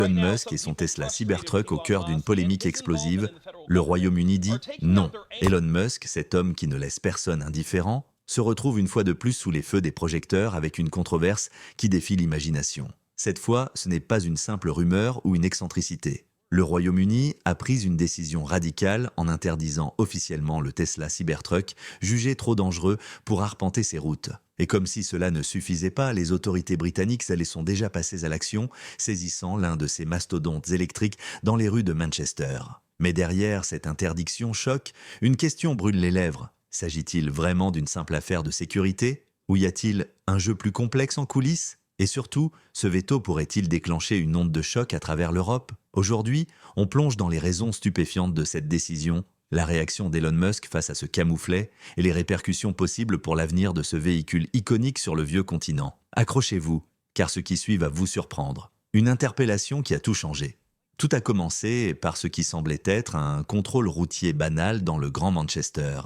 Elon Musk et son Tesla Cybertruck au cœur d'une polémique explosive. Le Royaume-Uni dit non. Elon Musk, cet homme qui ne laisse personne indifférent, se retrouve une fois de plus sous les feux des projecteurs avec une controverse qui défie l'imagination. Cette fois, ce n'est pas une simple rumeur ou une excentricité. Le Royaume-Uni a pris une décision radicale en interdisant officiellement le Tesla Cybertruck, jugé trop dangereux pour arpenter ses routes. Et comme si cela ne suffisait pas, les autorités britanniques sont déjà passées à l'action, saisissant l'un de ces mastodontes électriques dans les rues de Manchester. Mais derrière cette interdiction choc, une question brûle les lèvres. S'agit-il vraiment d'une simple affaire de sécurité? Ou y a-t-il un jeu plus complexe en coulisses? Et surtout, ce veto pourrait-il déclencher une onde de choc à travers l'Europe? Aujourd'hui, on plonge dans les raisons stupéfiantes de cette décision, la réaction d'Elon Musk face à ce camouflet et les répercussions possibles pour l'avenir de ce véhicule iconique sur le vieux continent. Accrochez-vous, car ce qui suit va vous surprendre. Une interpellation qui a tout changé. Tout a commencé par ce qui semblait être un contrôle routier banal dans le Grand Manchester.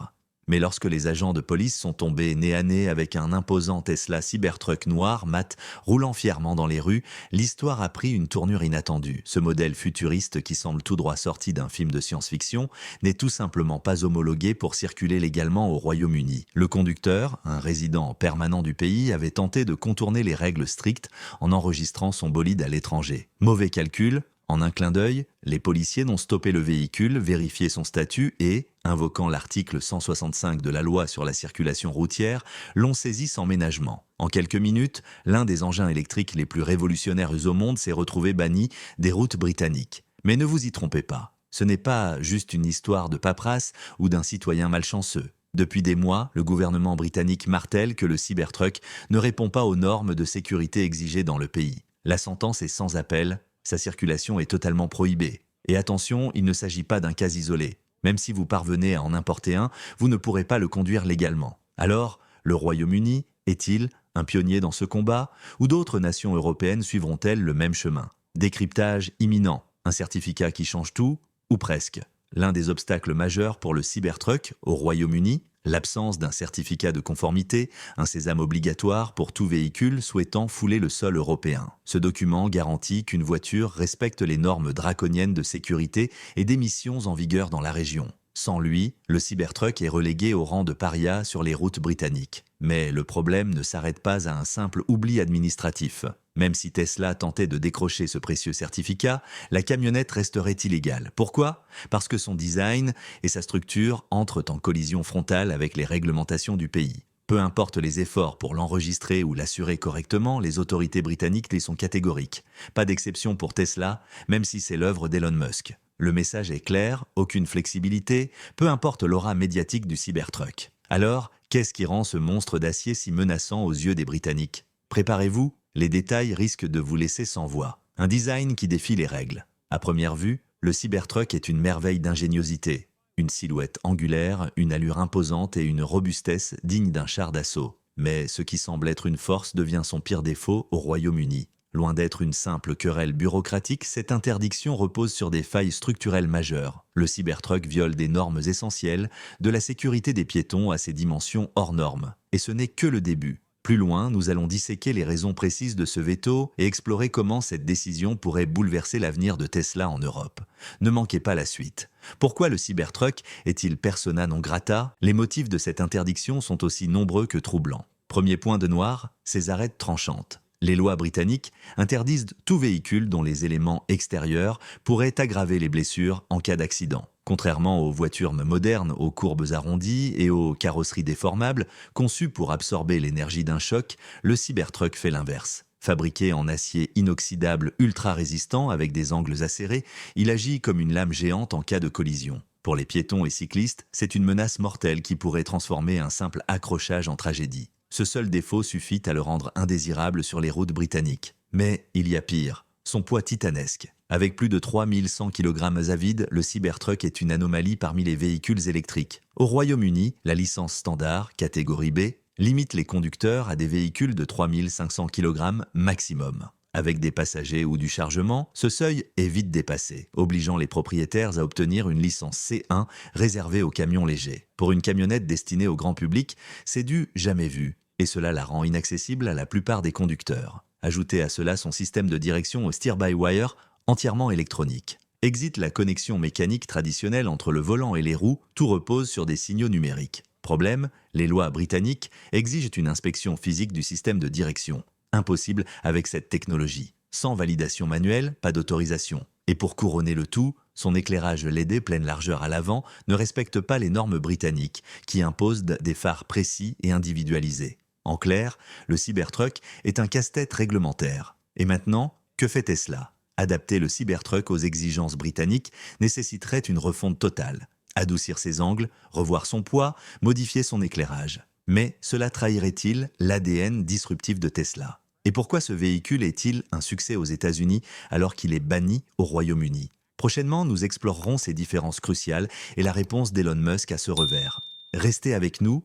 Mais lorsque les agents de police sont tombés nez à nez avec un imposant Tesla Cybertruck noir mat roulant fièrement dans les rues, l'histoire a pris une tournure inattendue. Ce modèle futuriste qui semble tout droit sorti d'un film de science-fiction n'est tout simplement pas homologué pour circuler légalement au Royaume-Uni. Le conducteur, un résident permanent du pays, avait tenté de contourner les règles strictes en enregistrant son bolide à l'étranger. Mauvais calcul. En un clin d'œil, les policiers n'ont stoppé le véhicule, vérifié son statut et, invoquant l'article 165 de la loi sur la circulation routière, l'ont saisi sans ménagement. En quelques minutes, l'un des engins électriques les plus révolutionnaires au monde s'est retrouvé banni des routes britanniques. Mais ne vous y trompez pas, ce n'est pas juste une histoire de paperasse ou d'un citoyen malchanceux. Depuis des mois, le gouvernement britannique martèle que le Cybertruck ne répond pas aux normes de sécurité exigées dans le pays. La sentence est sans appel. Sa circulation est totalement prohibée. Et attention, il ne s'agit pas d'un cas isolé. Même si vous parvenez à en importer un, vous ne pourrez pas le conduire légalement. Alors, le Royaume-Uni est-il un pionnier dans ce combat? Ou d'autres nations européennes suivront-elles le même chemin? Décryptage imminent, un certificat qui change tout, ou presque. L'un des obstacles majeurs pour le Cybertruck au Royaume-Uni, l'absence d'un certificat de conformité, un sésame obligatoire pour tout véhicule souhaitant fouler le sol européen. Ce document garantit qu'une voiture respecte les normes draconiennes de sécurité et d'émissions en vigueur dans la région. Sans lui, le Cybertruck est relégué au rang de paria sur les routes britanniques. Mais le problème ne s'arrête pas à un simple oubli administratif. Même si Tesla tentait de décrocher ce précieux certificat, la camionnette resterait illégale. Pourquoi? Parce que son design et sa structure entrent en collision frontale avec les réglementations du pays. Peu importe les efforts pour l'enregistrer ou l'assurer correctement, les autorités britanniques les sont catégoriques. Pas d'exception pour Tesla, même si c'est l'œuvre d'Elon Musk. Le message est clair, aucune flexibilité, peu importe l'aura médiatique du Cybertruck. Alors, qu'est-ce qui rend ce monstre d'acier si menaçant aux yeux des Britanniques? Préparez-vous, les détails risquent de vous laisser sans voix. Un design qui défie les règles. À première vue, le Cybertruck est une merveille d'ingéniosité. Une silhouette angulaire, une allure imposante et une robustesse digne d'un char d'assaut. Mais ce qui semble être une force devient son pire défaut au Royaume-Uni. Loin d'être une simple querelle bureaucratique, cette interdiction repose sur des failles structurelles majeures. Le Cybertruck viole des normes essentielles, de la sécurité des piétons à ses dimensions hors normes. Et ce n'est que le début. Plus loin, nous allons disséquer les raisons précises de ce veto et explorer comment cette décision pourrait bouleverser l'avenir de Tesla en Europe. Ne manquez pas la suite. Pourquoi le Cybertruck est-il persona non grata? Les motifs de cette interdiction sont aussi nombreux que troublants. Premier point de noir, ses arêtes tranchantes. Les lois britanniques interdisent tout véhicule dont les éléments extérieurs pourraient aggraver les blessures en cas d'accident. Contrairement aux voitures modernes aux courbes arrondies et aux carrosseries déformables, conçues pour absorber l'énergie d'un choc, le Cybertruck fait l'inverse. Fabriqué en acier inoxydable ultra résistant avec des angles acérés, il agit comme une lame géante en cas de collision. Pour les piétons et cyclistes, c'est une menace mortelle qui pourrait transformer un simple accrochage en tragédie. Ce seul défaut suffit à le rendre indésirable sur les routes britanniques. Mais il y a pire, son poids titanesque. Avec plus de 3100 kg à vide, le Cybertruck est une anomalie parmi les véhicules électriques. Au Royaume-Uni, la licence standard, catégorie B, limite les conducteurs à des véhicules de 3500 kg maximum. Avec des passagers ou du chargement, ce seuil est vite dépassé, obligeant les propriétaires à obtenir une licence C1 réservée aux camions légers. Pour une camionnette destinée au grand public, c'est du jamais vu, et cela la rend inaccessible à la plupart des conducteurs. Ajoutez à cela son système de direction au steer-by-wire, entièrement électronique. Exit la connexion mécanique traditionnelle entre le volant et les roues, tout repose sur des signaux numériques. Problème, les lois britanniques exigent une inspection physique du système de direction. Impossible avec cette technologie. Sans validation manuelle, pas d'autorisation. Et pour couronner le tout, son éclairage LED pleine largeur à l'avant ne respecte pas les normes britanniques, qui imposent des phares précis et individualisés. En clair, le Cybertruck est un casse-tête réglementaire. Et maintenant, que fait Tesla ? Adapter le Cybertruck aux exigences britanniques nécessiterait une refonte totale. Adoucir ses angles, revoir son poids, modifier son éclairage. Mais cela trahirait-il l'ADN disruptif de Tesla ? Et pourquoi ce véhicule est-il un succès aux États-Unis alors qu'il est banni au Royaume-Uni ? Prochainement, nous explorerons ces différences cruciales et la réponse d'Elon Musk à ce revers. Restez avec nous,